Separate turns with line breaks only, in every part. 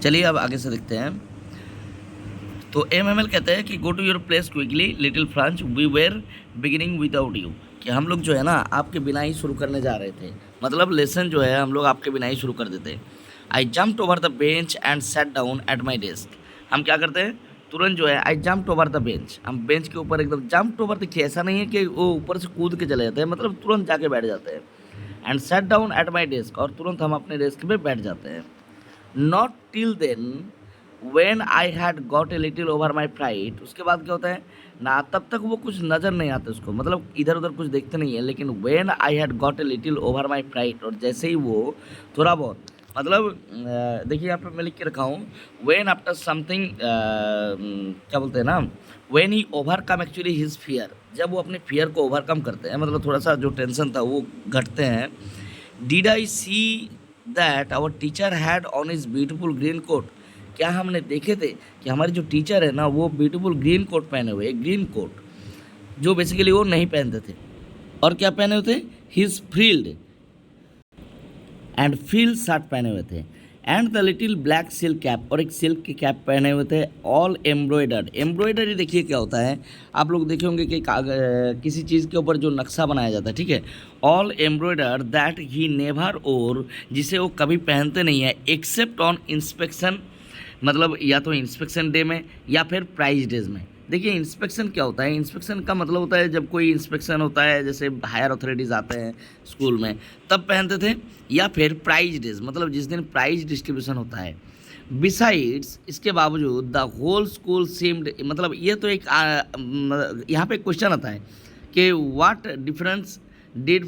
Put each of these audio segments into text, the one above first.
चलिए अब आगे से देखते हैं। तो एमएमएल कहते हैं कि go to your place quickly little French, we were beginning without you. कि हम लोग जो है ना आपके बिना ही शुरू करने जा रहे थे, मतलब लेसन जो है हम लोग आपके बिना ही शुरू कर देते। आई jumped over the bench and set down at my desk. हम क्या करते हैं तुरंत जो है आई जम्प्ड ओवर द बेंच, हम बेंच के ऊपर एकदम जम्प्ड ओवर। देखिए ऐसा नहीं है कि वो ऊपर से कूद के चले जाते हैं, मतलब तुरंत जाके बैठ जाते हैं। And set down at my desk, और तुरंत हम अपने डेस्क पे बैठ जाते हैं। Not till then when I had got a little over my pride. उसके बाद क्या होता है ना, तब तक वो कुछ नज़र नहीं आता उसको, मतलब इधर उधर कुछ देखते नहीं है। लेकिन when I had got a little over my pride, और जैसे ही वो थोड़ा बहुत मतलब देखिए यहाँ पे मैं लिख के रखा हूँ वेन आफ्टर समथिंग, क्या बोलते हैं ना, when he overcome actually his fear. जब वो अपने फियर को ओवरकम करते हैं, मतलब थोड़ा सा जो टेंशन था वो घटते हैं। Did I see that our teacher had on his beautiful green coat. क्या हमने देखे थे कि हमारे जो टीचर है ना वो ब्यूटीफुल ग्रीन कोट पहने हुए, ग्रीन कोट जो बेसिकली वो नहीं पहनते थे। और क्या पहने हुए थे, his frilled and frill shirt पहने हुए थे, and the little black silk cap, और एक सिल्क की कैप पहने हुए थे। ऑल एम्ब्रॉयडर्ड, एम्ब्रॉयडरी देखिए क्या होता है, आप लोग देखे होंगे कि किसी चीज़ के ऊपर जो नक्शा बनाया जाता है, ठीक है। All embroidered that he never, और जिसे वो कभी पहनते नहीं है एक्सेप्ट ऑन इंस्पेक्शन, मतलब या तो इंस्पेक्शन डे में या फिर प्राइज डेज में। देखिए इंस्पेक्शन क्या होता है, इंस्पेक्शन का मतलब होता है जब कोई इंस्पेक्शन होता है, जैसे हायर अथॉरिटीज़ आते हैं स्कूल में तब पहनते थे, या फिर प्राइज डेज मतलब जिस दिन प्राइज डिस्ट्रीब्यूशन होता है। बिसाइड्स, इसके बावजूद द होल स्कूल सीम्ड, मतलब ये तो एक यहाँ पे क्वेश्चन आता है कि what difference did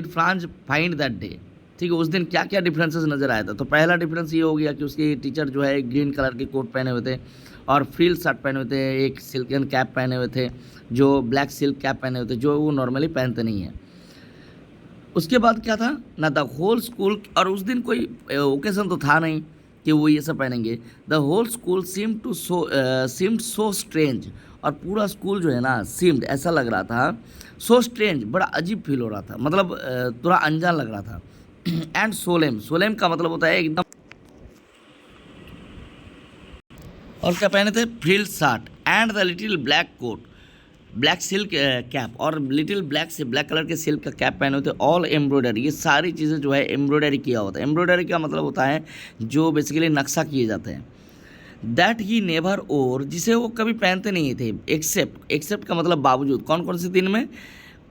France find that day. ठीक है, उस दिन क्या क्या डिफरेंसेस नज़र आया था। तो पहला डिफरेंस ये हो गया कि उसकी टीचर जो है ग्रीन कलर के कोट पहने हुए थे और फ्रिल शर्ट पहने हुए थे, एक सिल्कन कैप पहने हुए थे, जो ब्लैक सिल्क कैप पहने हुए थे जो वो नॉर्मली पहनते नहीं हैं। उसके बाद क्या था ना, द होल स्कूल, और उस दिन कोई ओकेज़न तो था नहीं कि वो ये सब पहनेंगे। The whole school seemed so strange, और पूरा स्कूल जो है ना सीम्ड, ऐसा लग रहा था, सो स्ट्रेंज, बड़ा अजीब फील हो रहा था, मतलब थोड़ा अनजान लग रहा था। एंड सोलेम, सोलेम का मतलब होता है एकदम, और क्या पहने थे, frill shirt and the little black coat, black silk cap, और लिटिल ब्लैक से ब्लैक कलर के सिल्क का कैप पहने होते। ऑल एम्ब्रॉयडरी, ये सारी चीज़ें जो है एम्ब्रॉयडरी किया होता है। एम्ब्रॉयडरी का मतलब होता है जो बेसिकली नक्शा किए जाते हैं। दैट ही नेवर, और जिसे वो कभी पहनते नहीं थे। एक्सेप्ट, एक्सेप्ट का मतलब बावजूद, कौन कौन से दिन में,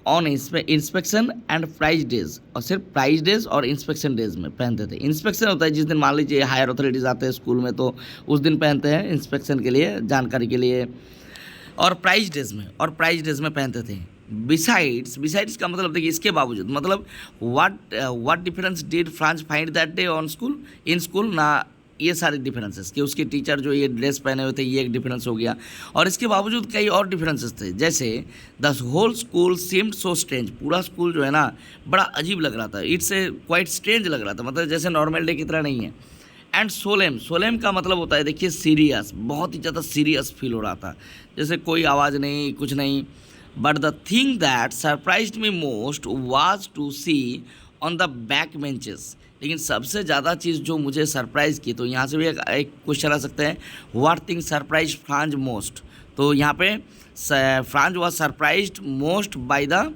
on inspection and prize days, और सिर्फ प्राइज डेज और इंस्पेक्शन डेज में पहनते थे। इंस्पेक्शन होता है जिस दिन मान लीजिए हायर अथॉरिटीज़ आते हैं स्कूल में, तो उस दिन पहनते हैं इंस्पेक्शन के लिए, जानकारी के लिए, और प्राइज डेज में पहनते थे। बिसाइड्स, बिसाइड्स का मतलब देखिए इसके बावजूद, मतलब what difference did France find that day on school, in school ना, ये सारे डिफरेंसेस कि उसके टीचर जो ये ड्रेस पहने हुए थे, ये एक डिफरेंस हो गया। और इसके बावजूद कई और डिफरेंसेस थे, जैसे the whole school seemed so strange, पूरा स्कूल जो है ना बड़ा अजीब लग रहा था। इट्स ए क्वाइट स्ट्रेंज लग रहा था, मतलब जैसे नॉर्मल डे की तरह नहीं है। एंड सोलेम, सोलेम का मतलब होता है देखिए सीरियस, बहुत ही ज़्यादा सीरियस फील हो रहा था, जैसे कोई आवाज़ नहीं, कुछ नहीं। But the thing that surprised me most was to see on the back benches, लेकिन सबसे ज़्यादा चीज़ जो मुझे सरप्राइज़ की, तो यहाँ से भी एक क्वेश्चन आ सकता है, what thing surprise France most. तो यहाँ पे France was surprised most by the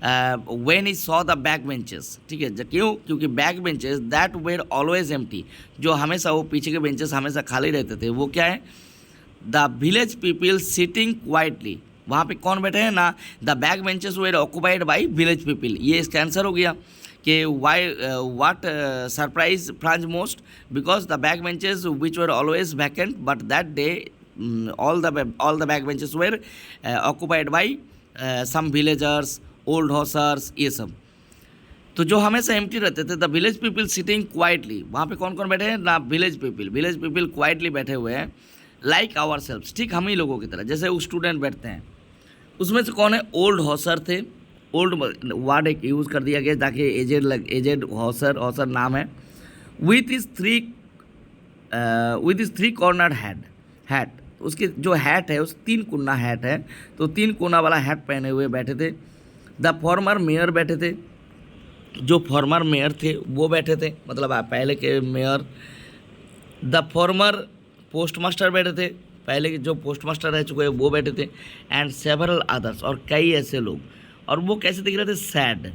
when he saw the back benches. ठीक है, क्यों, क्योंकि back benches that where always empty, जो हमेशा वो पीछे के बेंचेस हमेशा खाली रहते थे, वो क्या है, the village people sitting quietly, वहाँ पे कौन बैठे हैं ना, the back benches were occupied by village people. ये इसका आंसर हो गया कि why what surprise France most, because the back benches which were always vacant, but that day all the back benches were occupied by some villagers, old Hausers, ये सब। तो जो हमेशा एम्प्टी रहते थे, the village people sitting quietly, वहाँ पे कौन कौन बैठे हैं ना, विलेज पीपल क्वाइटली बैठे हुए हैं, लाइक आवर सेल्व्स, ठीक हम ही लोगों की तरह, जैसे वो स्टूडेंट बैठते हैं। उसमें से कौन है, ओल्ड हॉसर थे, ओल्ड वर्ड एक यूज़ कर दिया गया ताकि एजेड हॉसर नाम है। With is three corner hat, उसके जो हैट है उस 3 कुन्ना हैट है, तो 3 कोना वाला हैट पहने हुए बैठे थे। द फॉर्मर मेयर बैठे थे, जो फॉर्मर मेयर थे वो बैठे थे, मतलब आप पहले के mayor the former post master बैठे थे, पहले के जो पोस्ट मास्टर रह चुके हैं वो बैठे थे, एंड सेवरल अदर्स, और कई ऐसे लोग, और वो कैसे दिख रहे थे, सैड,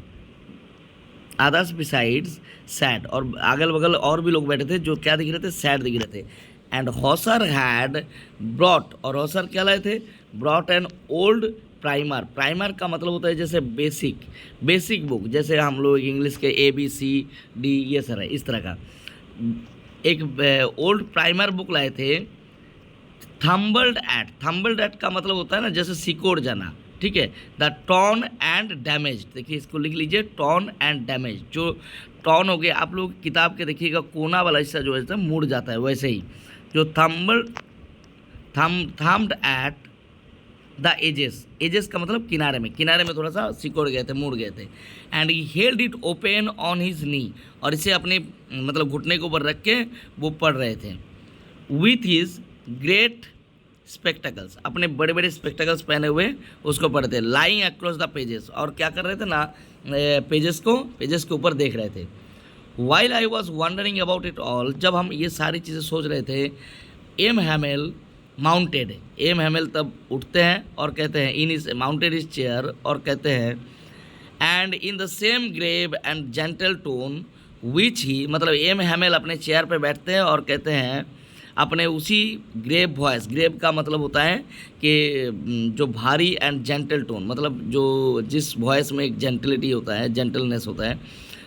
अदर्स बिसाइड्स सैड, और अगल बगल और भी लोग बैठे थे जो क्या दिख रहे थे, सैड दिख रहे थे। एंड हॉसर हैड ब्रॉट, और हॉसर क्या लाए थे, brought an old primer, primer का मतलब होता है जैसे बेसिक बुक, जैसे हम लोग इंग्लिश के ABCD ये सर है, इस तरह का एक ओल्ड प्राइमर बुक लाए थे। थम्बल्ड एट का मतलब होता है ना जैसे सिकोड़ जाना, ठीक है। द टॉर्न एंड डैमेज, देखिए इसको लिख लीजिए, टॉर्न एंड डैमेज, जो टॉर्न हो गया, आप लोग किताब के देखिएगा कोना वाला हिस्सा जो है मुड़ जाता है, वैसे ही जो थम्ब्ड एट द एजेस का मतलब किनारे में थोड़ा सा सिकोड़ गए थे, मुड़ गए थे। And he held it open on his knee, और इसे अपने मतलब घुटने के ऊपर रख के वो पढ़ रहे थे। विथ हिज ग्रेट स्पेक्टेकल्स, अपने बड़े बड़े स्पेक्टेकल्स पहने हुए उसको पढ़ते थे। लाइंग अक्रॉस द पेजेस, और क्या कर रहे थे ना, पेजेस के ऊपर देख रहे थे। While I was wondering about it all, जब हम ये सारी चीज़ें सोच रहे थे, M Hamel mounted, M Hamel तब उठते हैं और कहते हैं, in is mounted his chair, और कहते हैं, and in the same grave and gentle tone which he, मतलब एम हैमेल अपने चेयर पे बैठते हैं और कहते हैं अपने उसी ग्रेव वॉइस, ग्रेव का मतलब होता है कि जो भारी, एंड जेंटल टोन मतलब जो जिस वॉइस में एक जेंटलिटी होता है, जेंटलनेस होता है,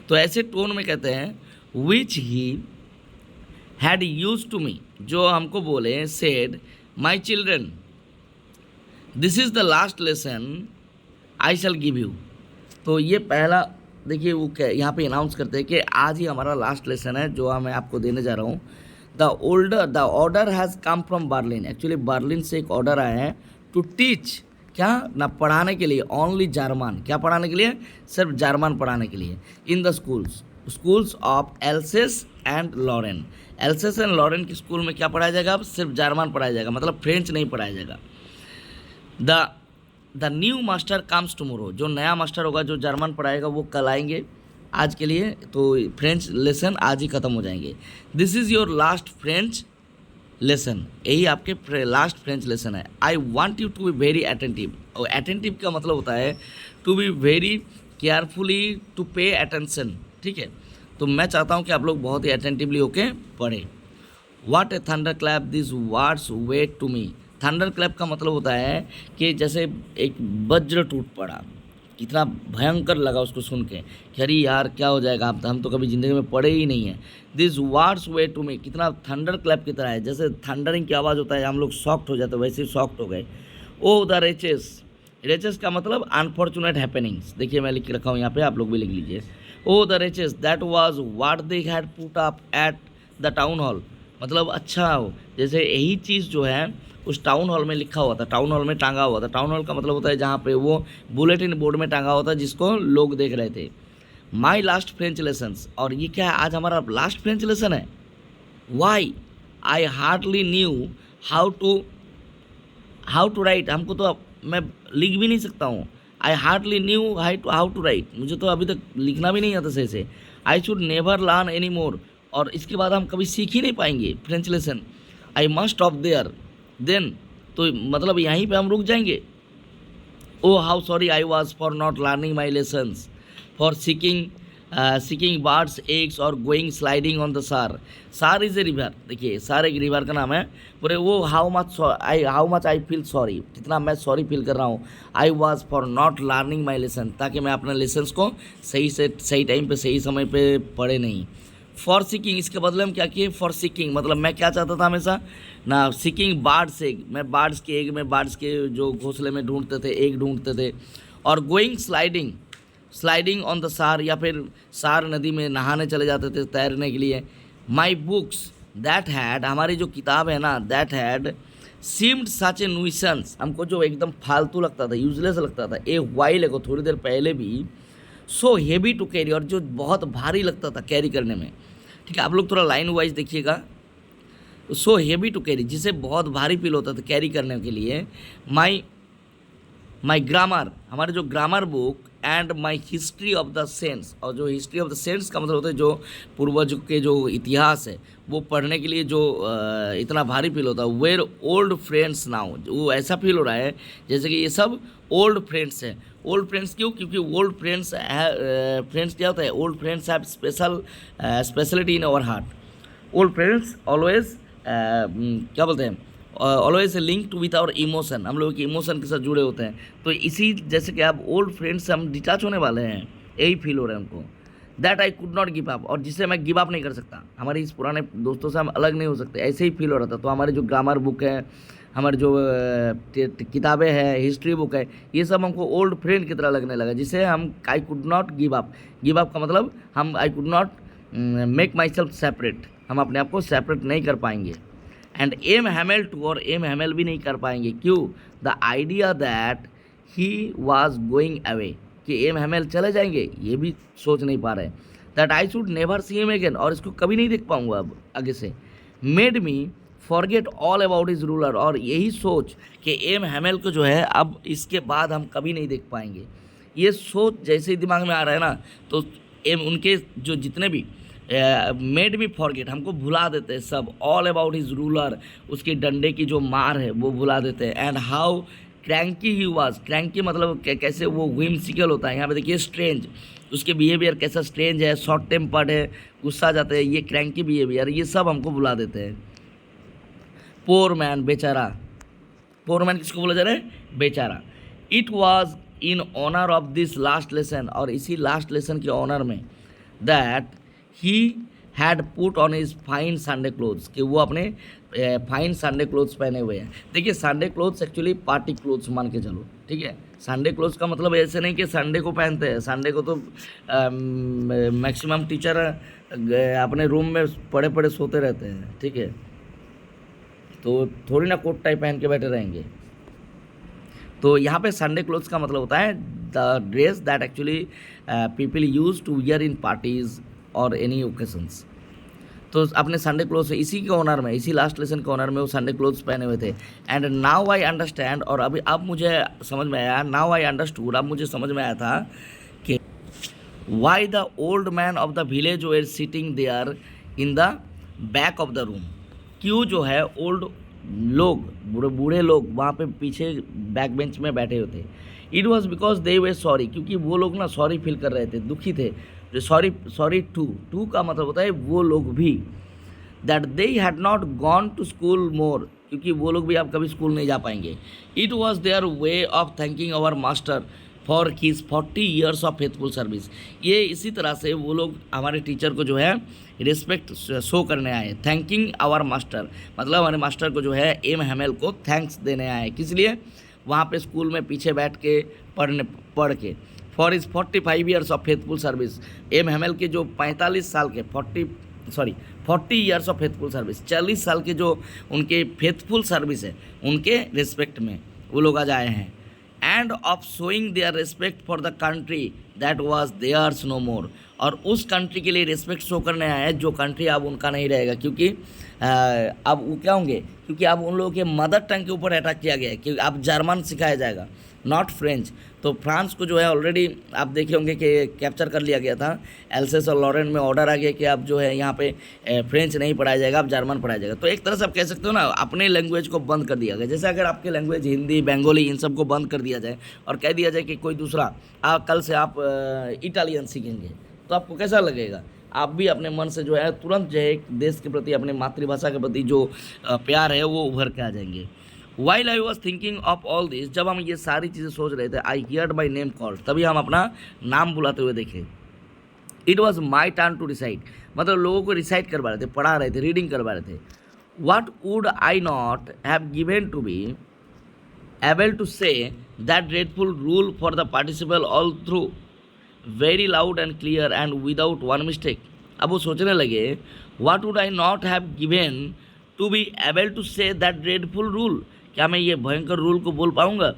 तो ऐसे टोन में कहते हैं। Which he had used to me, जो हमको बोले, said my children this is the last lesson I shall give you. तो ये पहला देखिए वो क्या यहाँ पे अनाउंस करते हैं कि आज ही हमारा लास्ट लेसन है जो मैं आपको देने जा रहा हूँ। The order has come from Berlin, actually Berlin से एक ऑर्डर आया है टू टीच, क्या ना, पढ़ाने के लिए, ओनली जर्मन, क्या पढ़ाने के लिए, सिर्फ जर्मन पढ़ाने के लिए, in the schools of Alsace and Lorraine, Alsace and Lorraine के स्कूल में क्या पढ़ाया जाएगा, अब सिर्फ जर्मन पढ़ाया जाएगा, मतलब फ्रेंच नहीं पढ़ाया जाएगा। The new master comes tomorrow, जो नया मास्टर होगा जो जर्मन पढ़ाएगा वो कल आएंगे। आज के लिए तो फ्रेंच लेसन आज ही ख़त्म हो जाएंगे। This is your last French lesson, यही आपके लास्ट फ्रेंच लेसन है। I want you to be very attentive, और अटेंटिव का मतलब होता है to be very carefully, to pay attention, ठीक है। तो मैं चाहता हूँ कि आप लोग बहुत ही अटेंटिवली होके पढ़ें। What a thunder clap this words were to me, thunder clap का मतलब होता है कि जैसे एक वज्र टूट पड़ा, कितना भयंकर लगा उसको सुन के कि अरे यार क्या हो जाएगा, हम तो कभी ज़िंदगी में पढ़े ही नहीं है। This words were to me, कितना थंडर क्लैप की तरह है, जैसे थंडरिंग की आवाज़ होता है हम लोग शॉक्ट हो जाते हैं, वैसे ही शॉक्ट हो गए। ओ द रेचेस का मतलब अनफॉर्चुनेट हैपनिंग्स, देखिए मैं लिख के रखा हूँ यहाँ पे, आप लोग भी लिख लीजिए। Oh the wretches that was what they had put up at the town hall, मतलब अच्छा हो, जैसे यही चीज़ जो है उस टाउन हॉल में लिखा हुआ था, टाउन हॉल में टांगा हुआ था। टाउन हॉल का मतलब होता है जहाँ पे वो बुलेटिन बोर्ड में टांगा हुआ था जिसको लोग देख रहे थे। माई लास्ट फ्रेंच लेसन्स, और ये क्या है, आज हमारा लास्ट फ्रेंच लेसन है। Why I hardly knew how to write, हमको तो मैं लिख भी नहीं सकता हूँ। I hardly knew how to write, मुझे तो अभी तक लिखना भी नहीं आता सही से। I should never learn any more, और इसके बाद हम कभी सीख ही नहीं पाएंगे French lesson. I must off there then, तो मतलब यहीं पे हम रुक जाएंगे। Oh how sorry I was for not learning my lessons, for seeking birds eggs और going sliding on the Saar is a river, देखिए सार एक रिवर का नाम है। पूरे वो how much I feel sorry, कितना मैं सॉरी फील कर रहा हूँ। आई was for not learning my lesson, ताकि मैं अपने लेसन्स को सही टाइम पे सही समय पे पढ़े नहीं। फॉर सीकिंग, इसके बदले में क्या किए, फॉर सीकिंग मतलब मैं क्या चाहता था हमेशा ना, सीकिंग बर्ड्स एग, मैं बर्ड्स के एग में, बर्ड्स के जो घोंसले में ढूंढते थे, एग ढूंढते थे। और गोइंग स्लाइडिंग ऑन द सार, या फिर सार नदी में नहाने चले जाते थे तैरने के लिए। माई बुक्स दैट हैड, हमारी जो किताब है ना, that had seemed such A nuisance, हमको जो एकदम फालतू लगता था, यूजलेस लगता था, ए वाइल एगो, थोड़ी देर पहले भी, सो हेवी टू कैरी, और जो बहुत भारी लगता था कैरी करने में, ठीक है। आप लोग थोड़ा लाइन वाइज देखिएगा। सो हेवी टू कैरी, जिसे बहुत भारी फील होता था कैरी करने के लिए। माई ग्रामर, हमारे जो grammar book and my history of the sense, और जो हिस्ट्री ऑफ द सेंस का मतलब होता है जो पूर्वज के जो इतिहास है वो पढ़ने के लिए जो इतना भारी फील होता है। वेर ओल्ड फ्रेंड्स नाउ, वो ऐसा फील हो रहा है जैसे कि ये सब ओल्ड फ्रेंड्स हैं। ओल्ड फ्रेंड्स क्यों? क्योंकि ओल्ड फ्रेंड्स फ्रेंड्स क्या होता है, old friends have speciality in our heart. Old friends always क्या बोलते हैं, always linked with our emotion, हम लोगों के इमोशन के साथ जुड़े होते हैं। तो इसी जैसे कि आप ओल्ड फ्रेंड्स से हम डिटैच होने वाले हैं, यही फील हो रहा है उनको। That I could not give up, और जिससे मैं गिव अप नहीं कर सकता, हमारे इस पुराने दोस्तों से हम अलग नहीं हो सकते, ऐसे ही फील हो रहा था। तो हमारे जो ग्रामर बुक है, हमारे जो किताबें हैं, हिस्ट्री बुक है, ये सब हमको ओल्ड फ्रेंड की तरह लगने लगा, जिसे हम I could not give up. Give up का मतलब हम I could not make my self separate, हम अपने आप को सेपरेट नहीं कर पाएंगे। एंड एम हैमेल टू, और एम हैमेल भी नहीं कर पाएंगे। क्यों? The idea that he was going away, कि एम हैमेल चले जाएंगे, ये भी सोच नहीं पा रहे। That I should never see him again, और इसको कभी नहीं देख पाऊंगा अब आगे से। Made me forget all about his ruler, और यही सोच कि एम हैमेल को जो है अब इसके बाद हम कभी नहीं देख पाएंगे, ये सोच जैसे ही दिमाग में आ रहा है ना, तो एम उनके जो जितने भी मेड मी फॉरगेट, हमको भुला देते हैं सब। ऑल अबाउट हिज रूलर, उसके डंडे की जो मार है वो भुला देते हैं। And how cranky he was, cranky मतलब कैसे वो whimsical होता है। यहाँ पे देखिए स्ट्रेंज, उसके बिहेवियर कैसा स्ट्रेंज है, शॉर्ट टेम्पर्ड है, गुस्सा आ जाते हैं, ये क्रैंकी बिहेवियर, ये सब हमको भुला देते हैं। पोर मैन, बेचारा। पोर मैन किसको बोला जा रहा है? बेचारा। It was in honour of this last lesson, और इसी लास्ट लेसन के ऑनर में, that he had put on his fine Sunday clothes, कि वो अपने फाइन संडे क्लोथ्स पहने हुए हैं। देखिए Sunday clothes actually party clothes मान के चलो, ठीक है। संडे क्लोथ्स का मतलब ऐसे नहीं कि संडे को पहनते हैं, संडे को तो मैक्सिमम टीचर अपने रूम में पड़े पड़े सोते रहते हैं, ठीक है, तो थोड़ी ना कोट टाई पहन के बैठे रहेंगे। तो यहाँ पे संडे क्लोथ्स का मतलब होता है the dress that actually people use to wear in parties और एनी ओकेजन्स। तो अपने संडे क्लोथ्स इसी के ऑनर में, इसी लास्ट लेसन के ऑनर में वो संडे क्लोथ्स पहने हुए थे। एंड नाउ आई अंडरस्टैंड, और अभी अब मुझे समझ में आया, नाउ आई अंडरस्टूड, अब मुझे समझ में आया था कि why the old man of the village were sitting there in the back of the room, क्यों जो है ओल्ड लोग, बूढ़े लोग वहाँ पे पीछे बैक बेंच में बैठे हुए थे। It was because they way sorry, क्योंकि वो लोग ना सॉरी फील कर रहे थे, दुखी थे। सॉरी टू का मतलब होता है वो लोग भी, that they had not gone to school more, क्योंकि वो लोग भी अब कभी स्कूल नहीं जा पाएंगे। It was their way of thanking our master for his 40 years of faithful service. ये इसी तरह से वो लोग हमारे टीचर को जो है रिस्पेक्ट शो करने आए। थैंकिंग आवर मास्टर मतलब हमारे मास्टर को जो है एम हैमेल को थैंक्स देने आए। किस लिए? वहाँ पे स्कूल में पीछे बैठ के पढ़ के। For his 45 years of faithful service, M Hamel के जो 45 साल के 40 ईयर्स ऑफ फेथफुल सर्विस, 40 साल के जो उनके फेथफुल सर्विस है उनके रिस्पेक्ट में वो लोग आज आए हैं। And of showing their respect for the country that was theirs no more, और उस कंट्री के लिए रिस्पेक्ट शो करने आए हैं जो कंट्री अब उनका नहीं रहेगा, क्योंकि अब वो क्या होंगे, क्योंकि अब उन लोगों के मदर टंग के ऊपर अटैक किया गया है कि अब जर्मन सिखाया जाएगा, नॉट फ्रेंच। तो फ्रांस को जो है ऑलरेडी आप देखे होंगे कि कैप्चर कर लिया गया था। एल्सेस और लॉरेन में ऑर्डर आ गया कि अब जो है यहाँ पे फ्रेंच नहीं पढ़ाया जाएगा, अब जर्मन पढ़ाया जाएगा। तो एक तरह से आप कह सकते हो ना, अपने लैंग्वेज को बंद कर दिया गया। जैसे अगर आपके लैंग्वेज हिंदी, बंगाली, इन सब को बंद कर दिया जाए और कह दिया जाए कि कोई दूसरा कल से आप इटालियन सीखेंगे, तो आपको कैसा लगेगा? आप भी अपने मन से जो है तुरंत जो है एक देश के प्रति, अपने मातृभाषा के प्रति जो प्यार है वो उभर के आ जाएंगे। While I was thinking of all this, जब हम ये सारी चीज़ें सोच रहे थे, I heard my name called, तभी हम अपना नाम बुलाते हुए देखे। It was my turn to recite, मतलब लोगों को रिसाइट करवा रहे थे, पढ़ा रहे थे, रीडिंग करवा रहे थे। What would I not have given to be able to say that dreadful rule for the participle all through very loud and clear and without one mistake. अब वो सोचने लगे, what would I not have given to be able to say that dreadful rule, क्या मैं ये भयंकर rule को बोल पाऊँगा?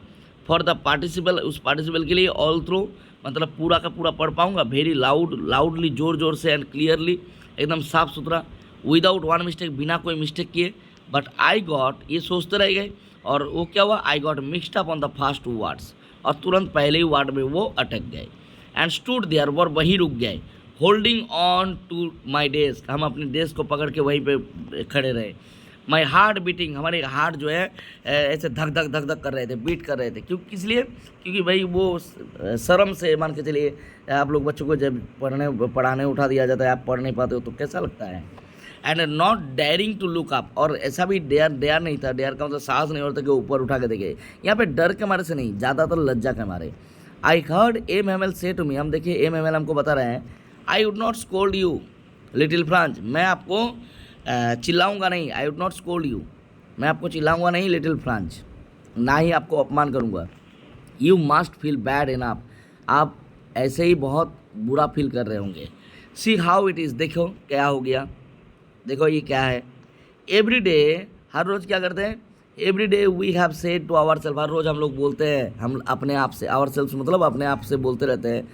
फॉर द पार्टिसिपल, उस पार्टिसिपल के लिए, ऑल थ्रू मतलब पूरा का पूरा पढ़ पाऊँगा, वेरी लाउडली, ज़ोर ज़ोर से, एंड क्लियरली, एकदम साफ सुथरा, विदाउट वन मिस्टेक, बिना कोई मिस्टेक किए। बट आई गॉट, ये सोचते रह गए और वो क्या हुआ, I got mixed up on the first two words, और तुरंत पहले ही वार्ड में वो अटक गए। एंड स्टूड देयर, और वहीं रुक गए। Holding on to my desk, हम अपने डेस्क को पकड़ के वहीं पे खड़े रहे। माई हार्ट बीटिंग, हमारे हार्ट जो है ऐसे धक धक धक धक कर रहे थे, बीट कर रहे थे। क्यों, किस लिए? क्योंकि भाई वो शर्म से, मान के चलिए आप लोग बच्चों को जब पढ़ाने उठा दिया जाता है, आप पढ़ नहीं पाते हो तो कैसा लगता है। And not daring to look up, और ऐसा भी डेयर नहीं था। डेयर का मतलब साहस नहीं होता कि ऊपर उठा के देखे। यहाँ पे डर के मारे से नहीं, ज़्यादातर लज्जा के मारे। I heard M M L say to me, हम देखिए एम एम एल हमको बता रहे हैं, I would not scold you little France, मैं आपको चिल्लाऊंगा नहीं। I would not scold you, मैं आपको चिल्लाऊंगा नहीं लिटिल फ्रांस, ना ही आपको अपमान करूंगा। You must feel bad enough, आप ऐसे ही बहुत बुरा फील कर रहे होंगे। सी हाउ इट इज़, देखो क्या हो गया, देखो ये क्या है। एवरी डे, हर रोज़ क्या करते हैं, every day we have said to our self, हर रोज़ हम लोग बोलते हैं, हम अपने आप से, आवर सेल्फ मतलब अपने आप से बोलते रहते हैं,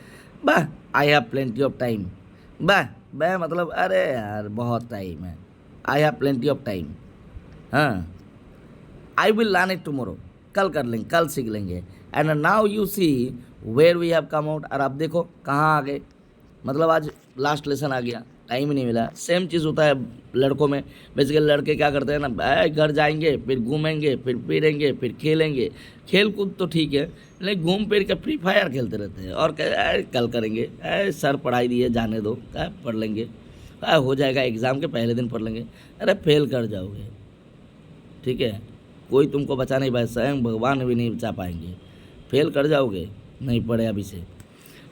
bah I have plenty of time, bah मतलब अरे यार बहुत टाइम है, I have plenty of time, हाँ I will learn it tomorrow, कल कर लेंगे, कल सीख लेंगे। And now you see where we have come out, और आप देखो कहाँ आ गए, मतलब आज लास्ट लेसन आ गया, टाइम ही नहीं मिला। सेम चीज़ होता है लड़कों में, बेसिकली लड़के क्या करते हैं ना, घर जाएंगे, फिर घूमेंगे, फिर फिरेंगे, फिर खेलेंगे। खेल कूद तो ठीक है, लेकिन घूम फिर के फ्री फायर खेलते रहते हैं और कल करेंगे, सर पढ़ाई दिए जाने दो, पढ़ लेंगे, हो जाएगा, एग्ज़ाम के पहले दिन पढ़ लेंगे। अरे फेल कर जाओगे, ठीक है, कोई तुमको बचा नहीं पाए, स्वयं भगवान भी नहीं बचा पाएंगे, फेल कर जाओगे, नहीं पढ़े अभी से।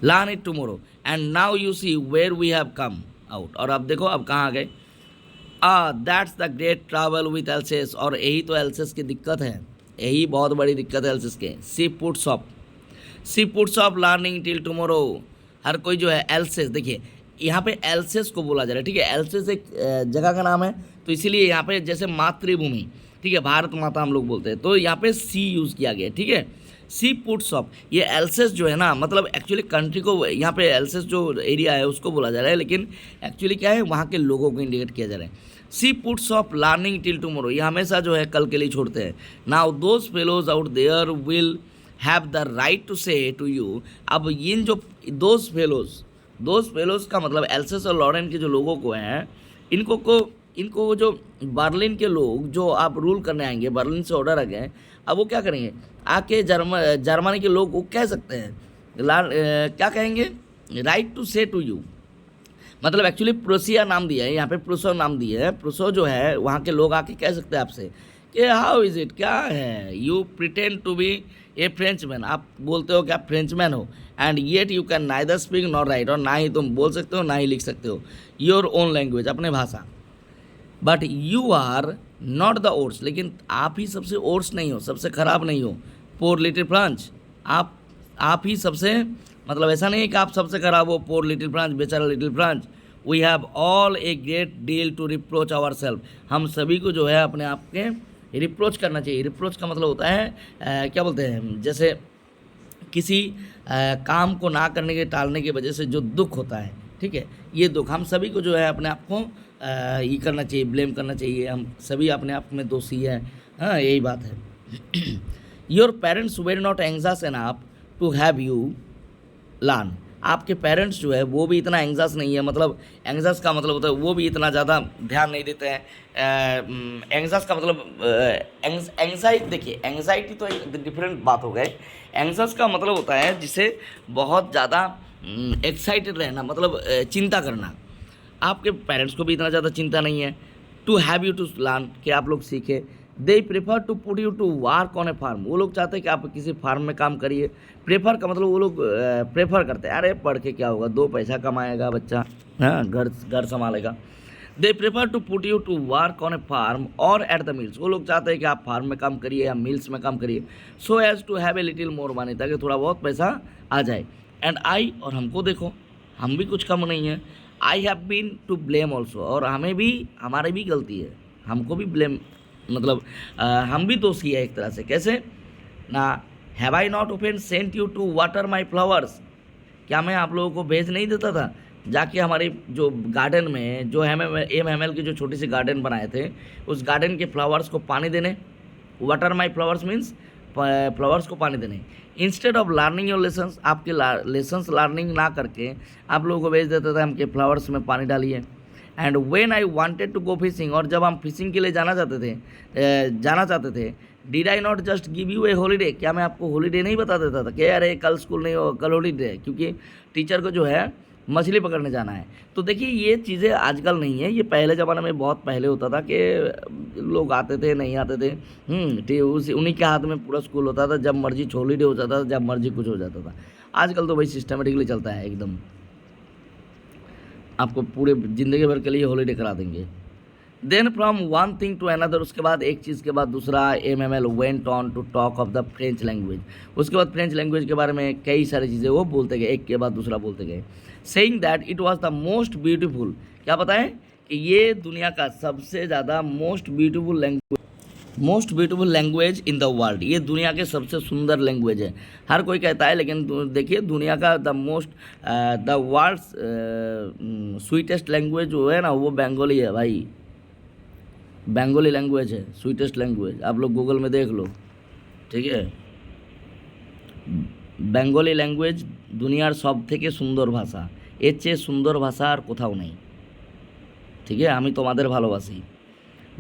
Learn it tomorrow and now you see where we have come out, और अब देखो अब कहाँ आ गए। That's the great travel with Alsace, और यही तो एल्सेस की दिक्कत है, यही बहुत बड़ी दिक्कत है एल्सेस के। She puts off learning till tomorrow, हर कोई जो है एल्सेस, देखिए यहाँ पे एल्सेस को बोला जा रहा है, ठीक है, एल्सेस एक जगह का नाम है, तो इसीलिए यहाँ पे जैसे मातृभूमि, ठीक है, भारत माता हम लोग बोलते हैं, तो यहाँ पे सी यूज़ किया गया, ठीक है। सी पुट्स ऑफ, ये एल्सेस जो है ना, मतलब एक्चुअली कंट्री को, यहाँ पे एल्सेस जो एरिया है उसको बोला जा रहा है, लेकिन एक्चुअली क्या है, वहाँ के लोगों को इंडिकेट किया जा रहा है। She puts off learning till tomorrow, ये हमेशा जो है कल के लिए छोड़ते हैं। Now those fellows out there will have the right to say to you, अब इन जो दोज फेलोज का मतलब एल्सेस और लॉरेन के जो लोगों को हैं, इनको जो बर्लिन के लोग जो आप रूल करने आएंगे, बर्लिन से ऑर्डर आ गए, अब वो क्या करेंगे, आके जर्मनी के लोग वो कह सकते हैं, क्या कहेंगे, right to say to you, मतलब एक्चुअली प्रोसिया नाम दिया है यहाँ पे, प्रूसो नाम दिया है। प्रूसो जो है वहाँ के लोग आके कह सकते हैं आपसे कि हाउ इज़ इट, क्या है, you pretend to be a Frenchman, आप बोलते हो कि आप फ्रेंचमैन हो, and yet you can neither speak not write, और ना ही तुम बोल सकते हो ना ही लिख सकते हो योर ओन लैंग्वेज, अपने भाषा। But you are not the worse, लेकिन आप ही सबसे ओर्स नहीं हो, सबसे ख़राब नहीं हो। पोर लिटिल फ्रांस, आप ही सबसे, मतलब ऐसा नहीं है कि आप सबसे ख़राब हो, पोर लिटिल फ्रांस, बेचारा little France. We have all a great deal to reproach our self, हम सभी को जो है अपने आप के रिप्रोच करना चाहिए। रिप्रोच का मतलब होता है क्या बोलते हैं, जैसे किसी काम को ना करने के, टालने की वजह से जो दुख होता है, ठीक है, ये दुख हम सभी को जो है अपने आप को ये करना चाहिए, ब्लेम करना चाहिए, हम सभी अपने आप में दोषी हैं, हाँ यही बात है। Your parents were not anxious enough to have you learn, आपके पेरेंट्स जो है वो भी इतना एंग्जास नहीं है, मतलब एंग्जास का मतलब होता है वो भी इतना ज़्यादा ध्यान नहीं देते हैं। एंग्जास का मतलब एंग्जाइटी, देखिए एंग्जाइटी तो एक डिफरेंट बात हो गई, एंग्जास का मतलब होता है जिसे बहुत ज़्यादा एक्साइटेड रहना, मतलब चिंता करना। आपके पेरेंट्स को भी इतना ज़्यादा चिंता नहीं है to have you to learn, कि आप लोग सीखे। They prefer to put you to work on a farm, वो लोग चाहते हैं कि आप किसी फार्म में काम करिए। प्रेफर का मतलब वो लोग प्रेफर करते हैं, अरे पढ़ के क्या होगा, 2 पैसा कमाएगा बच्चा, हाँ घर संभालेगा। They prefer to put you to work on a farm और एट द मिल्स, वो लोग चाहते हैं कि आप फार्म में काम करिए या मिल्स में काम करिए, so as to have a little more money, ताकि थोड़ा बहुत पैसा आ जाए। एंड आई, और हमको देखो, हम भी कुछ कम नहीं है। I have been to blame also, और हमारी भी गलती है, हमको भी ब्लेम, मतलब हम भी दोषी है एक तरह से। कैसे ना, have I not often sent you to water my flowers, क्या मैं आप लोगों को भेज नहीं देता था जाके हमारे जो गार्डन में, जो MML की जो छोटी सी गार्डन बनाए थे, उस गार्डन के फ्लावर्स को पानी देने। Water my flowers means flowers को पानी देने। Instead of learning your lessons, आपके लेसन्स लर्निंग ना करके आप लोगों को भेज देते थे हमके फ्लावर्स में पानी डालिए। And when I wanted to go fishing, और जब हम फिशिंग के लिए जाना चाहते थे did I not just give you a holiday, क्या मैं आपको हॉलीडे नहीं बता देता था कि अरे कल स्कूल नहीं हो, कल हॉलीडे है, क्योंकि टीचर को जो है मछली पकड़ने जाना है। तो देखिए ये चीज़ें आजकल नहीं है, ये पहले ज़माने में बहुत पहले होता था कि लोग आते थे नहीं आते थे, उन्हीं के हाथ में पूरा स्कूल होता था, जब मर्जी हॉलीडे हो जाता था, जब मर्जी कुछ हो जाता था। आजकल तो भाई सिस्टमेटिकली चलता है एकदम, आपको पूरे ज़िंदगी भर के लिए हॉलीडे करा देंगे। Then from one thing to another, उसके बाद एक चीज़ के बाद दूसरा, MML went on to talk of the French language. उसके बाद फ्रेंच लैंग्वेज के बारे में कई सारी चीज़ें वो बोलते गए, एक के बाद दूसरा बोलते गए, saying that it was the most beautiful, क्या पता है कि ये दुनिया का सबसे ज़्यादा most beautiful language in the world, ये दुनिया के सबसे सुंदर लैंग्वेज है। हर कोई कहता है, लेकिन देखिए दुनिया का द वर्ल्ड स्वीटेस्ट लैंग्वेज जो है ना, वो बंगाली है भाई, बंगाली लैंग्वेज है स्वीटेस्ट लैंग्वेज, आप लोग गूगल में देख लो, ठीक है। বেঙ্গলি ল্যাঙ্গুয়েজ দুনিয়ার সব থেকে সুন্দর ভাষা, এর চেয়ে সুন্দর ভাষা আর কোথাও নেই, ठीक है। আমি তোমাদের ভালোবাসি।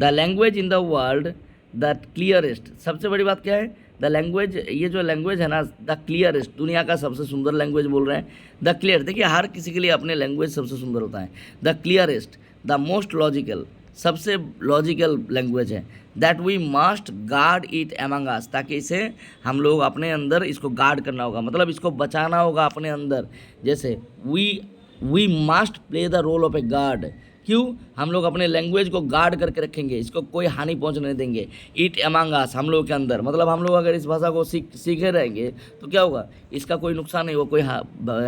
The language in the world the clearest, सबसे बड़ी बात क्या है, द लैंग्वेज, ये जो लैंग्वेज है ना, द क्लियरेस्ट, दुनिया का सबसे सुंदर लैंग्वेज बोल रहे हैं। द क्लियर, देखिए हर किसी के लिए अपने लैंग्वेज सबसे सुंदर होता है। The clearest, the most logical, सबसे लॉजिकल लैंग्वेज है। That we must guard it among us, ताकि इसे हम लोग अपने अंदर इसको गार्ड करना होगा, मतलब इसको बचाना होगा अपने अंदर। जैसे we must play the role of a guard, क्यों, हम लोग अपने लैंग्वेज को गार्ड करके रखेंगे, इसको कोई हानि पहुंचने देंगे। इट एमंग अस, हम लोग के अंदर, मतलब हम लोग अगर इस भाषा को सीखे रहेंगे तो क्या होगा, इसका कोई नुकसान नहीं होगा, कोई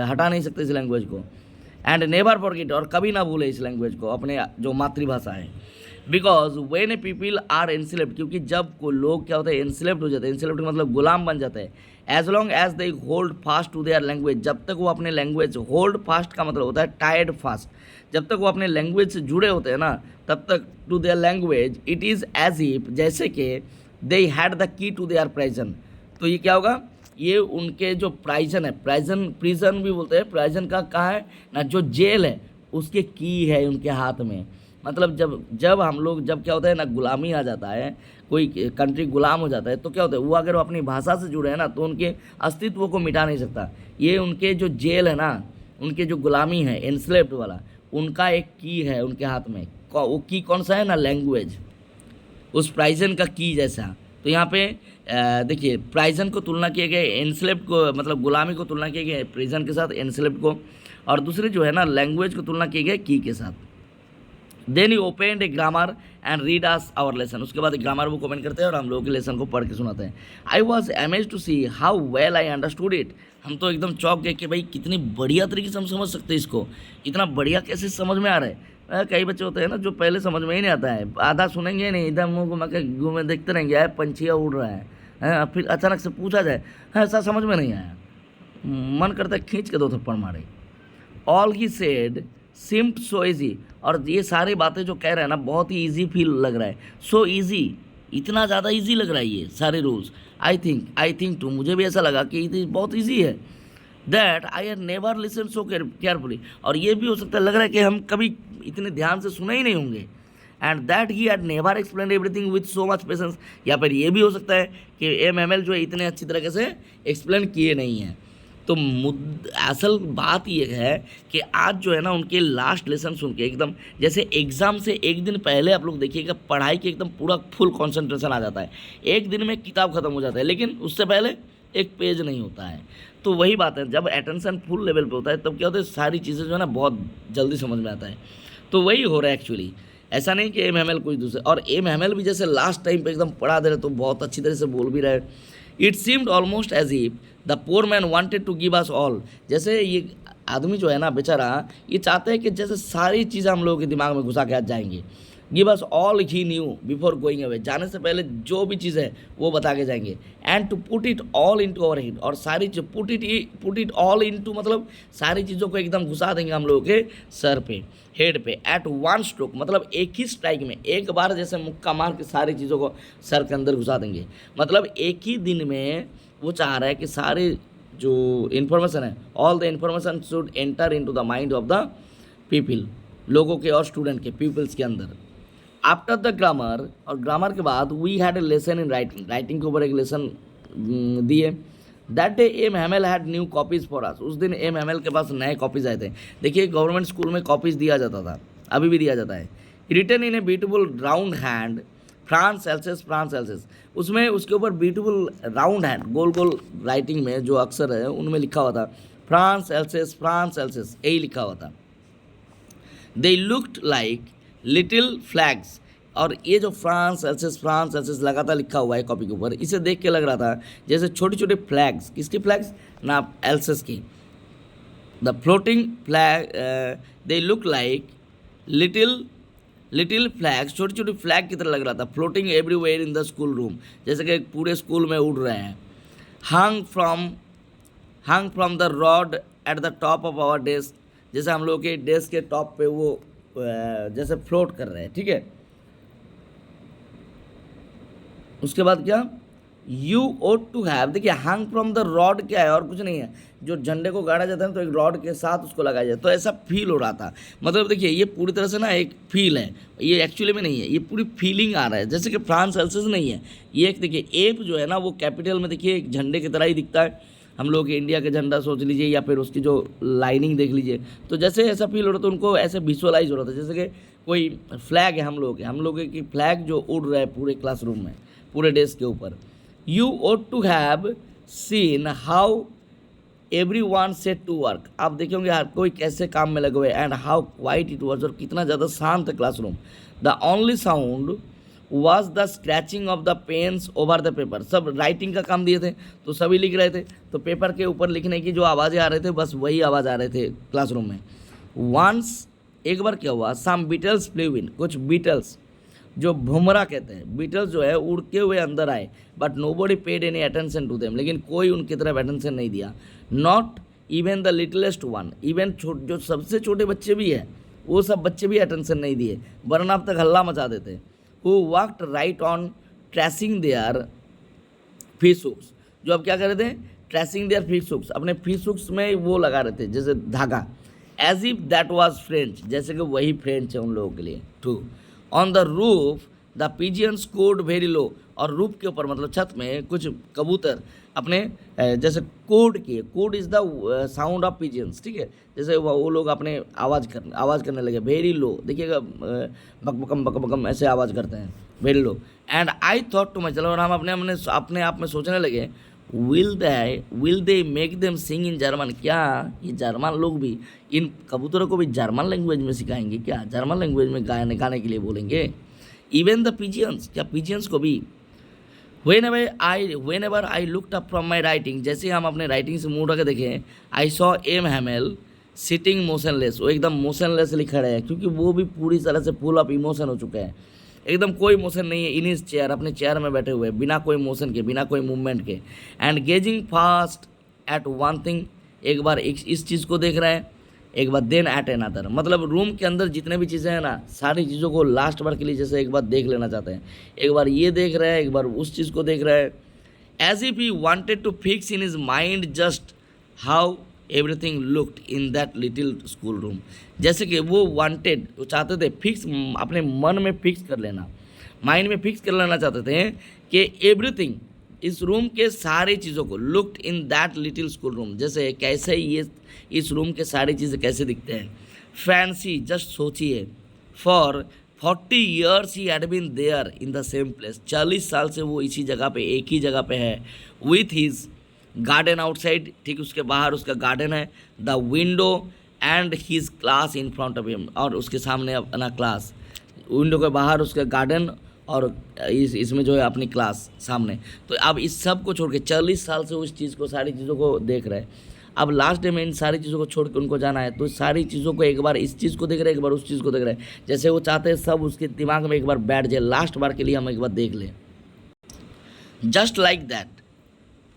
हटा नहीं सकते इस लैंग्वेज को। एंड नेवर फॉरगेट, और कभी ना भूले इस लैंग्वेज को, अपने जो मातृभाषा है। Because when a people are enslaved, क्योंकि जब को लोग क्या होते हैं, एनस्लेव्ड हो जाते हैं, एनस्लेव्ड मतलब गुलाम बन जाते हैं। As long as they hold fast to their language, जब तक वो अपने लैंग्वेज, होल्ड फास्ट का मतलब होता है टाइड फास्ट, जब तक वो अपने लैंग्वेज से जुड़े होते हैं ना, तब तक to their language it is as if, जैसे कि they had the key to their prison. तो ये क्या होगा, ये उनके जो प्राइजन है, प्रिजन भी बोलते हैं, प्राइजन का कहाँ है ना, जो जेल है उसके की है उनके हाथ में। मतलब जब हम लोग, जब क्या होता है ना, गुलामी आ जाता है, कोई कंट्री गुलाम हो जाता है, तो क्या होता है, वो अगर वो अपनी भाषा से जुड़े हैं ना, तो उनके अस्तित्व को मिटा नहीं सकता। ये उनके जो जेल है ना, उनके जो गुलामी है एनस्लेव्ड वाला, उनका एक की है उनके हाथ में। वो की कौन सा है ना, लैंग्वेज, उस प्राइजन का की जैसा। तो यहाँ पे देखिए प्राइजन को तुलना किए गए, एनस्लेव्ड को मतलब गुलामी को तुलना किए गए प्रिजन के साथ, एनस्लेव्ड को, और दूसरे जो है ना लैंग्वेज को तुलना किए गए की के साथ। Then you open a grammar and read us our lesson, उसके बाद ग्रामर बुक ओपन करते हैं और हम लोगों के लेसन को पढ़ के सुनाते हैं। I was amaze to see how well I understood it, हम तो एकदम चौंक गए कि भाई कितनी बढ़िया तरीके से हम समझ सकते हैं इसको, इतना बढ़िया कैसे समझ में आ रहा है। कई बच्चे होते हैं ना जो पहले समझ में ही नहीं आता है, आधा सुनेंगे नहीं, इधर मुँह घुमा के घूमे देखते रहेंगे, यार पंछिया उड़ रहा है, फिर अचानक से पूछा जाए, हाँ ऐसा समझ में नहीं आया, मन करता है खींच के दो थप्पड़ मारे। All he said seemed so easy, और ये सारी बातें जो कह रहे हैं ना, बहुत ही ईजी फील लग रहा है। सो ईजी, इतना ज़्यादा ईजी लग रहा है ये सारे रूल्स। आई थिंक टू, मुझे भी ऐसा लगा कि ये बहुत ईजी है। That I have never listen so carefully, और ये भी हो सकता है, लग रहा है कि हम कभी इतने ध्यान से सुने ही नहीं होंगे। And that he had never explain everything with so much patience, या फिर ये भी हो सकता है कि MML जो है इतने अच्छी तरीके से एक्सप्लेन किए नहीं हैं। तो असल बात ये है कि आज जो है ना उनके लास्ट लेसन सुन के एकदम जैसे एग्ज़ाम से एक दिन पहले आप लोग देखिएगा पढ़ाई के एकदम पूरा फुल कंसंट्रेशन आ जाता है, एक दिन में किताब ख़त्म हो जाता है, लेकिन उससे पहले एक पेज नहीं होता है। तो वही बात है, जब अटेंशन फुल लेवल पे होता है तब क्या होता है, सारी चीज़ें जो है ना बहुत जल्दी समझ में आता है। तो वही हो रहा है एक्चुअली, ऐसा नहीं कि MML कुछ दूसरे, और MML भी जैसे लास्ट टाइम पे एकदम पढ़ा दे रहे तो बहुत अच्छी तरह से बोल भी रहे। It seemed almost as if the poor man wanted to give us all, जैसे ये आदमी जो है ना बेचारा, ये चाहते हैं कि जैसे सारी चीज़ें हम लोगों के दिमाग में घुसा के आज जाएंगे, give us all he new before going away, जाने से पहले जो भी चीज़ है वो बता के जाएंगे। And to put it all into our head, और सारी चीज put it all into मतलब सारी चीज़ों को एकदम घुसा देंगे हम लोगों के सर पे, हेड पे, एट वन स्ट्रोक, मतलब एक ही स्ट्राइक में, एक बार जैसे मुक्का मार के सारी चीज़ों को सर के अंदर घुसा देंगे। मतलब एक ही दिन में वो चाह रहा है कि सारे जो इन्फॉर्मेशन है, all the information should enter into the mind of the people, लोगों के और स्टूडेंट के, पीपल्स के अंदर। आफ्टर द ग्रामर, और ग्रामर के बाद we had a lesson in writing, writing के ऊपर एक लेसन दिए। That day M Hamel had new copies for us, उस दिन एम हैमेल के पास नए कॉपीज़ आए थे। देखिए गवर्नमेंट स्कूल में कॉपीज़ दिया जाता था, अभी भी दिया जाता है। Written in a beautiful round hand France Alsace, France Alsace, उसमें उसके ऊपर ब्यूटीफुल राउंड हैंड, गोल गोल राइटिंग में जो अक्षर है उनमें लिखा हुआ था फ्रांस एल्सेस, फ्रांस एल्सेस, यही लिखा हुआ था। They looked like little flags, और ये जो फ्रांस एल्सेस लगातार लिखा हुआ है कॉपी के ऊपर, इसे देख के लग रहा था जैसे छोटे छोटे फ्लैग्स, किसके फ्लैग्स ना, एल्सेस की। The floating flag, they look like little flags, छोटी छोटी फ्लैग की तरह लग रहा था, floating everywhere in the school room, जैसे कि पूरे स्कूल में उड़ रहे हैं। Hung from the rod at the top of our desk, जैसे हम लोग के डेस्क के टॉप पे वो जैसे फ्लोट कर रहे हैं, ठीक है। उसके बाद क्या, यू ओट टू हैव, देखिए हंग फ्रॉम द रॉड क्या है, और कुछ नहीं है, जो झंडे को गाड़ा जाता है तो एक रॉड के साथ उसको लगाया जाए, तो ऐसा फील हो रहा था। मतलब देखिए ये पूरी तरह से ना एक फील है, ये एक्चुअली में नहीं है, ये पूरी फीलिंग आ रहा है, जैसे कि फ्रांस एल्सेस नहीं है ये, एक देखिए एप जो है ना वो कैपिटल में देखिए एक झंडे की तरह ही दिखता है, हम लोग इंडिया के झंडा सोच लीजिए या फिर उसकी जो लाइनिंग देख लीजिए, तो जैसे ऐसा फील हो रहा था, उनको ऐसे विजुअलाइज हो रहा था जैसे कि कोई फ्लैग है हम लोग की फ्लैग जो उड़ रहा है पूरे क्लासरूम में, पूरे डेस्क के ऊपर। You ought to have seen how everyone set to work, आप देखे होंगे हर कोई कैसे काम में लगे हुए, and how quiet it was, और कितना ज़्यादा शांत है classroom. The only sound was the scratching of the pens over the paper, सब राइटिंग का काम दिए थे तो सभी लिख रहे थे, तो पेपर के ऊपर लिखने की जो आवाज़ें आ रहे थे बस वही आवाज़ आ रहे थे क्लासरूम में। वंस, एक बार क्या हुआ, सम बीटल्स फ्लेव इन, कुछ बीटल्स जो भुमरा कहते हैं, बीटल्स जो है उड़ते हुए अंदर आए, but nobody paid any attention to them, लेकिन कोई उनकी तरफ अटेंशन नहीं दिया। Not even the littlest one, इवन जो सबसे छोटे बच्चे भी हैं वो सब बच्चे भी अटेंशन नहीं दिए, वरना अब तक हल्ला मचा देते। Who worked right on tracing their fish hooks, जो अब क्या कर रहे थे, ट्रेसिंग देयर फिश हुक्स, अपने फिश हुक्स में वो लगा रहे थे जैसे धागा, as if that was French, जैसे कि वही फ्रेंच है उन लोगों के लिए। To on the roof the pigeons cooed very low, और रूफ के ऊपर मतलब छत में कुछ कबूतर अपने जैसे कोड किए, cooed is the sound of pigeons, ठीक है, जैसे वो लोग अपने आवाज़ करने लगे, वेरी लो, देखिएगा बकबकम ऐसे आवाज़ करते हैं, very low. And I thought to myself, और हम अपने आप में सोचने लगे, will they make them sing in German, क्या ये जर्मन लोग भी इन कबूतरों को भी जर्मन लैंग्वेज में सिखाएंगे क्या, जर्मन लैंग्वेज में गाने के लिए बोलेंगे। इवन द पिजियंस, क्या पिजियंस को भी। whenever I looked up from my writing, जैसे हम अपने राइटिंग से मुड़ के देखें, I saw M Hamel sitting motionless, वो एकदम मोशनलेस लिखा रहा है, क्योंकि वो भी पूरी तरह से फुल ऑफ इमोशन हो चुका है, एकदम कोई मोशन नहीं है, इन हिज चेयर, अपने चेयर में बैठे हुए बिना कोई मोशन के, बिना कोई मूवमेंट के। And gazing fast at one thing, एक बार इस चीज़ को देख रहा है, एक बार देन एट अनदर, मतलब रूम के अंदर जितने भी चीज़ें हैं ना, सारी चीज़ों को लास्ट बार के लिए जैसे एक बार देख लेना चाहते हैं, एक बार ये देख रहा है, एक बार उस चीज़ को देख रहा है, as if he wanted to fix in his mind just how everything looked in that little school room, जैसे कि वो वांटेड, वो चाहते थे फिक्स, अपने मन में फिक्स कर लेना, माइंड में फिक्स कर लेना चाहते थे कि एवरीथिंग, इस रूम के सारी चीज़ों को, looked in that little school room, जैसे कैसे ये इस रूम के सारी चीज़ें कैसे दिखते हैं। फैंसी, जस्ट सोचिए, for 40 years he had been there in the same place, 40 साल से वो इसी जगह पे, एक ही जगह पे है। विथ हिज गार्डन आउटसाइड, ठीक उसके बाहर उसका गार्डन है, the window and his class in front of him, और उसके सामने अपना क्लास, विंडो के बाहर उसका गार्डन और इसमें जो है अपनी क्लास सामने। तो अब इस सब को छोड़ के 40 साल से उस चीज़ को, सारी चीज़ों को देख रहे हैं। अब लास्ट डे में इन सारी चीज़ों को छोड़ के उनको जाना है, तो सारी चीज़ों को एक बार इस चीज़ को देख रहे हैं, एक बार उस चीज़ को देख रहे हैं, जैसे वो चाहते हैं सब उसके दिमाग में एक बार बैठ जाए, लास्ट बार के लिए हम एक बार देख लें, जस्ट लाइक दैट,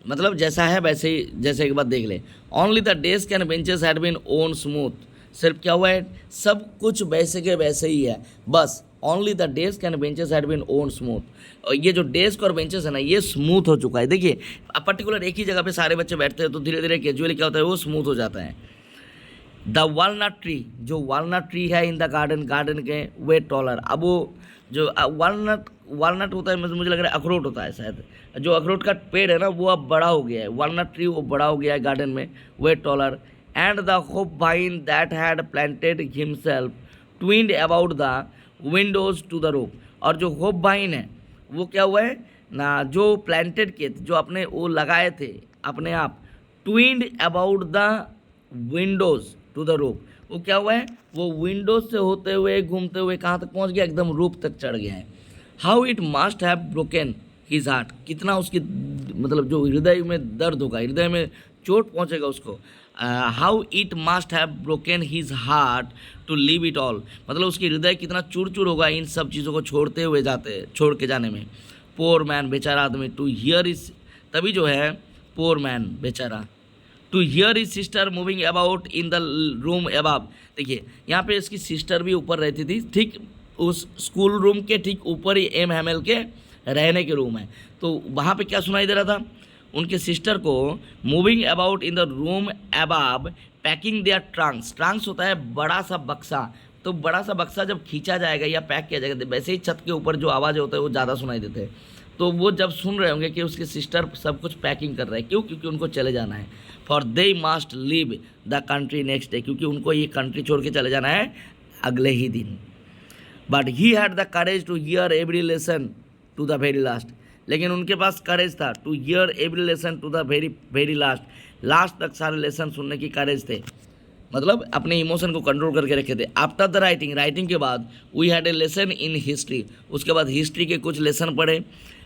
मतलब जैसा है वैसे ही, जैसे एक बार देख ले। Only the desk and benches had been worn smooth, सिर्फ क्या हुआ है, सब कुछ वैसे के वैसे ही है, बस only the desk and benches had been worn smooth, और ये जो डेस्क और बेंचेस है ना, ये स्मूथ हो चुका है। देखिए पर्टिकुलर एक ही जगह पे सारे बच्चे बैठते हैं तो धीरे धीरे कैजुअली क्या होता है, वो स्मूथ हो जाता है। द वालनट ट्री, जो वालनट ट्री है इन द गार्डन, गार्डन के वे टॉलर, अब वो जो वालनट होता है, मुझे लग रहा है अखरोट होता है शायद, जो अखरोट का पेड़ है ना वो अब बड़ा हो गया है, वालनट ट्री वो बड़ा हो गया है गार्डन में, way taller, and the hop vine that had planted himself twined about the windows to the roof, और जो होप वाइन है वो क्या हुआ है ना, जो प्लांटेड के जो अपने वो लगाए थे अपने आप, twined about the windows to the roof, वो क्या हुआ है, वो विंडोज से होते हुए घूमते हुए कहाँ तक पहुँच गया, एकदम रूफ तक चढ़ गया है। How it must have broken his heart, कितना उसकी मतलब जो हृदय में दर्द होगा, हृदय में चोट पहुँचेगा उसको। How it must have broken his heart to leave it all, मतलब उसकी हृदय कितना चूर चूर होगा इन सब चीज़ों को छोड़ते हुए छोड़ के जाने में। पोर मैन, बेचारा आदमी, टू हियर इज, तभी जो है पोर मैन बेचारा, to hear his sister moving about in the room above, देखिए यहाँ पे इसकी सिस्टर भी ऊपर रहती थी, ठीक उस स्कूल रूम के ठीक ऊपर ही एम हैमेल के रहने के रूम है, तो वहाँ पे क्या सुनाई दे रहा था, उनके सिस्टर को moving about in the room above packing their trunks, trunks होता है बड़ा सा बक्सा, तो बड़ा सा बक्सा जब खींचा जाएगा या पैक किया जाएगा, वैसे ही छत के ऊपर जो आवाज़ होता है वो ज़्यादा सुनाई देते हैं, तो वो जब सुन रहे होंगे कि उसके सिस्टर सब कुछ पैकिंग कर रहे हैं, क्यों, क्योंकि उनको चले जाना है, for they must leave the country next day, क्योंकि उनको ये कंट्री छोड़ के चले जाना है अगले ही दिन। But he had the courage to hear every lesson to the very last, लेकिन उनके पास करेज था, to hear every lesson to the very very last, last तक सारे लेसन सुनने की करेज थे, मतलब अपने इमोशन को कंट्रोल करके रखे थे। आफ्टर द राइटिंग, राइटिंग के बाद we had a lesson in history, उसके बाद हिस्ट्री के कुछ लेसन पढ़े,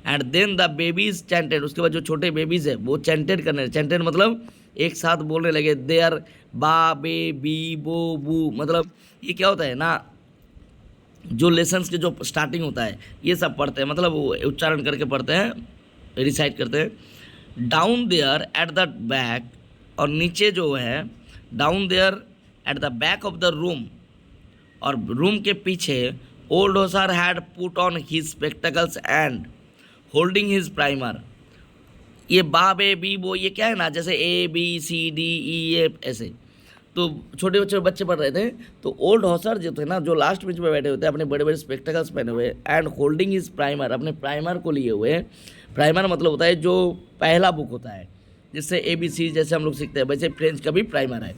and then the babies chanted, उसके बाद जो छोटे बेबीज़ है वो चैंटेड करने, चैंटेड मतलब एक साथ बोलने लगे, देयर बा बे बी बो बू, मतलब ये क्या होता है ना, जो लेसन्स के जो स्टार्टिंग होता है ये सब पढ़ते हैं, मतलब वो उच्चारण करके पढ़ते हैं, रिसाइट करते हैं। Down there at the back, और नीचे जो है down there at the back of the room, और रूम के पीछे old Hauser had put on his spectacles and holding his primer, ये बा बे बी वो ये क्या है ना, जैसे A B C D E F ऐसे, तो छोटे बच्चे पढ़ रहे थे, तो ओल्ड हॉसर जो थे ना, जो लास्ट बेंच पे बैठे हुए थे अपने बड़े बड़े स्पेक्टिकल्स पहने हुए, एंड होल्डिंग इज प्राइमर, अपने प्राइमर को लिए हुए, प्राइमर मतलब होता है जो पहला बुक होता है, जिससे ABC जैसे हम लोग सीखते हैं, वैसे फ्रेंच का भी प्राइमर है।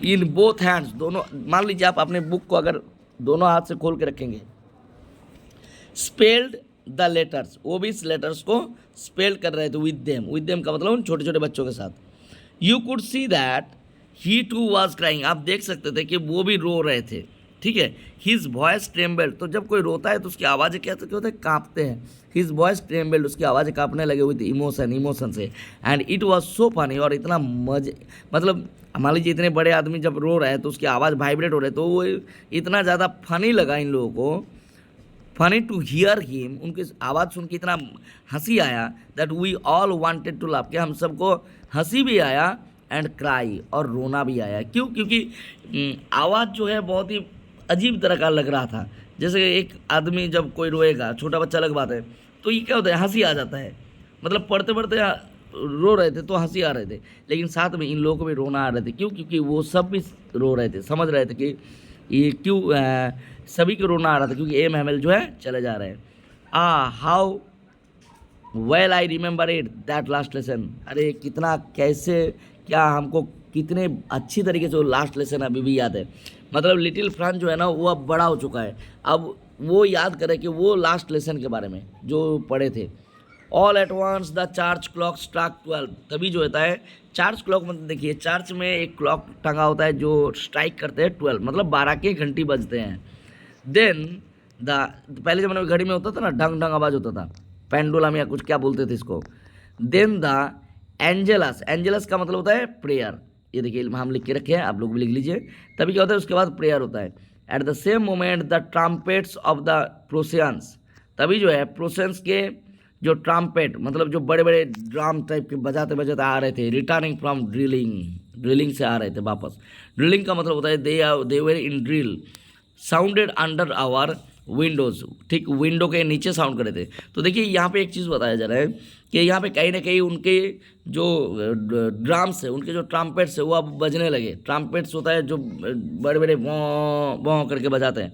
इन बोथ हैंड्स, दोनों, मान लीजिए आप अपने बुक को अगर दोनों हाथ से खोल के रखेंगे, स्पेल्ड द लेटर्स, वो भी इस लेटर्स को स्पेल कर रहे थे विद देम का मतलब उन छोटे छोटे बच्चों के साथ। You could see that he too was crying, आप देख सकते थे कि वो भी रो रहे थे, ठीक है। हिज वॉइस ट्रेम्बल्ड, तो जब कोई रोता है तो उसकी आवाज़ें क्या होते हैं, काँपते हैं। हिज वॉइस ट्रेम्बल्ड, उसकी आवाज़ें काँपने लगे हुई थी इमोशन से। And it was so funny, और इतना मतलब मान लीजिए इतने बड़े आदमी जब रो रहे हैं तो उसकी आवाज़ वाइब्रेट हो रही है, तो वो इतना ज़्यादा फनी लगा इन लोगों को, फनी टू हियर हिम, उनकी आवाज़ सुन के इतना हंसी आया, that we all wanted to laugh, कि हम सबको हंसी भी आया, एंड क्राई, और रोना भी आया। क्यों? क्योंकि आवाज़ जो है बहुत ही अजीब तरह का लग रहा था, जैसे एक आदमी जब कोई रोएगा, छोटा बच्चा अलग बात है, तो ये क्या होता है, हंसी आ जाता है, मतलब पढ़ते पढ़ते रो रहे थे तो हंसी आ रहे थे, लेकिन साथ में इन लोगों को भी रोना आ रहे थे। क्यों? क्योंकि वो सब भी रो रहे थे, समझ रहे थे कि ये क्यों सभी को रोना आ रहा था, क्योंकि एम हैमेल जो है चले जा रहे हैं। How well I remember it that last lesson, अरे कितना कैसे क्या हमको कितने अच्छी तरीके से वो लास्ट लेसन अभी भी याद है। मतलब लिटिल फ्रांस जो है ना वो अब बड़ा हो चुका है, अब वो याद करे कि वो लास्ट लेसन के बारे में जो पढ़े थे। All at once the church clock struck 12, तभी जो होता है चर्च क्लॉक, मतलब देखिए चर्च में एक क्लॉक टंगा होता है जो स्ट्राइक करते हैं 12, मतलब 12 के घंटी बजते हैं। देन पहले ज़माने में घड़ी में होता था ना, ढंग ढंग आवाज़ होता था, पेंडुलम या कुछ क्या बोलते थे इसको। देन द एंजेलस, एंजेलस का मतलब होता है प्रेयर, ये देखिए हम लिख के रखे हैं, आप लोग भी लिख लीजिए। तभी क्या होता है, उसके बाद प्रेयर होता है। At the same moment the trumpets of the Prussians, तभी जो है प्रोसियंस के जो ट्रम्पेट मतलब जो बड़े बड़े ड्राम टाइप के बजाते बजाते आ रहे थे, रिटर्निंग फ्रॉम ड्रिलिंग से आ रहे थे वापस। ड्रिलिंग का मतलब होता है they were in drill sounded under our windows, ठीक विंडो के नीचे साउंड कर रहे थे। तो देखिए यहाँ पे एक चीज़ बताया जा रहा है कि यहाँ पे कहीं ना कहीं उनके जो ड्राम्स है, उनके जो ट्रम्पेट्स है वो अब बजने लगे। ट्रम्पेट्स होता है जो बड़े बड़े बॉ करके बजाते हैं।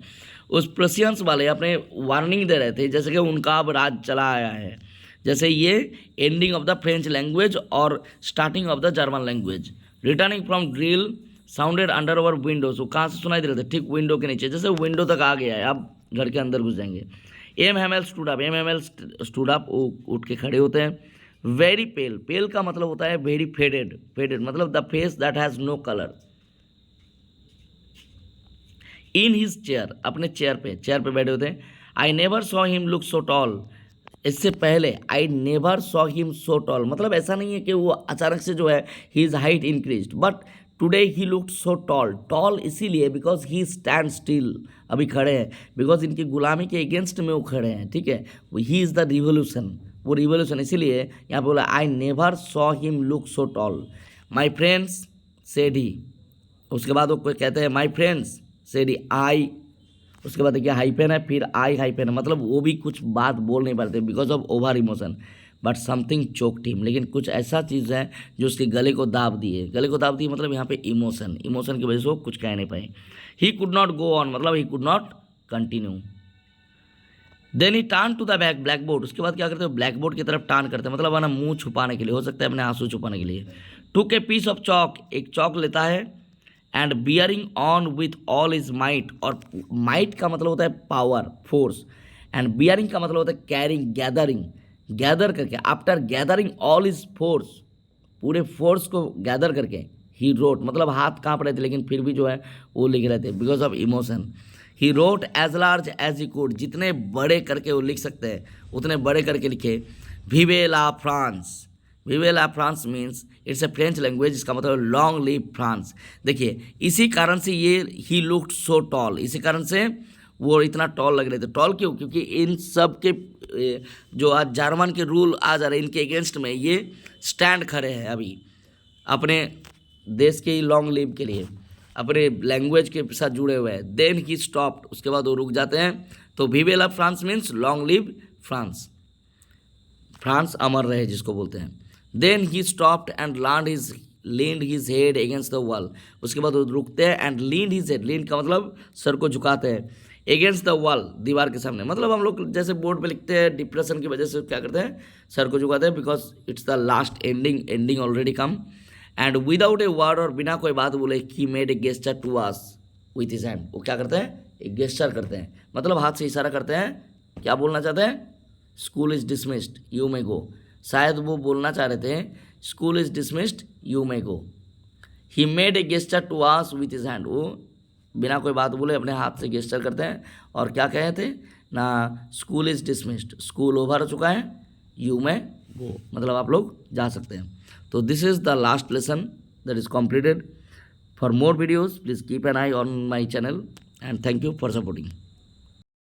उस प्रशियंस वाले अपने वार्निंग दे रहे थे जैसे कि उनका अब राज चला आया है, जैसे ये ending of the French language और starting of the German language. Returning from drill sounded under our windows, वो कहाँ से सुनाई दे रहे थे, ठीक विंडो के नीचे, जैसे विंडो तक आ गया है, अब घर के अंदर घुस जाएंगे। एम हैमेल स्टूड अप, उठ के खड़े होते हैं। वेरी पेल, पेल का मतलब होता है वेरी फेडेड मतलब the face that has no colour. In his chair, अपने चेयर पे बैठे होते हैं। I never saw him look so tall, इससे पहले I never saw him so tall मतलब ऐसा नहीं है कि वो अचानक से जो है his height increased, but today he looked so tall इसीलिए बिकॉज ही स्टैंड स्टिल, अभी खड़े हैं, बिकॉज इनकी गुलामी के अगेंस्ट में वो खड़े हैं, ठीक है। ही इज़ द रिवोल्यूशन, वो रिवोल्यूशन, इसीलिए यहाँ पे बोला आई never saw him look so toll. My friends said he, उसके बाद वो कहते हैं माई फ्रेंड्स सेड ही आई, उसके बाद देखिए हाइफेन है, फिर आई हाइफेन है, मतलब वो भी कुछ बात बोल नहीं पाते because of over emotion, but something choked him, लेकिन कुछ ऐसा चीज़ है जो उसके गले को दाब दिए। गले को दाब दिए मतलब यहाँ पे इमोशन की वजह से वो कुछ कह नहीं पाए। He could not go on मतलब he could not continue. Then he turn to the black board, उसके बाद क्या करते हो, ब्लैक बोर्ड की तरफ टर्न करते हैं, मतलब है ना मुँह छुपाने के लिए, हो सकता है अपने आंसू छुपाने के लिए। टुक ए पीस ऑफ चॉक, एक चौक लेता है। And bearing on with all is might, और माइट का मतलब होता है पावर, फोर्स, एंड बियरिंग का मतलब होता है कैरिंग, गैदर करके, after gathering all is force, पूरे फोर्स को गैदर करके, ही रोट मतलब हाथ कांप रहे थे लेकिन फिर भी जो है वो लिख रहे थे because of emotion. He wrote as large as he could, जितने बड़े करके वो लिख सकते हैं उतने बड़े करके लिखे। Vive la France, vive la France means it's a French language, इसका मतलब लॉन्ग लिव फ्रांस। देखिए इसी कारण से ये ही लुक्ड सो टॉल, इसी कारण से वो इतना टॉल लग रहे थे। टॉल क्यों, क्योंकि इन सब के जो आज जर्मन के रूल आ जा रहे हैं इनके अगेंस्ट में ये स्टैंड खड़े हैं अभी अपने देश के लॉन्ग लिव के लिए, अपने लैंग्वेज के साथ जुड़े हुए हैं। देन ही स्टॉप्ड, उसके बाद वो रुक जाते हैं। तो vive la France means long live France, France अमर रहे जिसको बोलते हैं। Then he stopped and leaned his head against the wall, उसके बाद वो रुकते हैं। And leaned his head, leaned का मतलब सर को झुकाते हैं, अगेंस्ट द वॉल दीवार के सामने, मतलब हम लोग जैसे बोर्ड पे लिखते हैं डिप्रेशन की वजह से क्या करते हैं, सर को झुकाते हैं because it's the last ending already come. And without a word, और बिना कोई बात बोले, he made a gesture to us with his hand, वो क्या करते हैं, एक गेस्चर करते हैं, मतलब हाथ से इशारा करते हैं। क्या बोलना चाहते हैं, school is dismissed you may go, शायद वो बोलना चाह रहे थे school is dismissed you may go. He made a gesture to us with his hand, वो बिना कोई बात बोले अपने हाथ से गेस्चर करते हैं और क्या कहे थे ना, school is dismissed, school over हो चुका है, यू मे गो मतलब आप लोग जा सकते हैं। तो this is the last lesson that is completed. For more videos please keep an eye on my channel and thank you for supporting.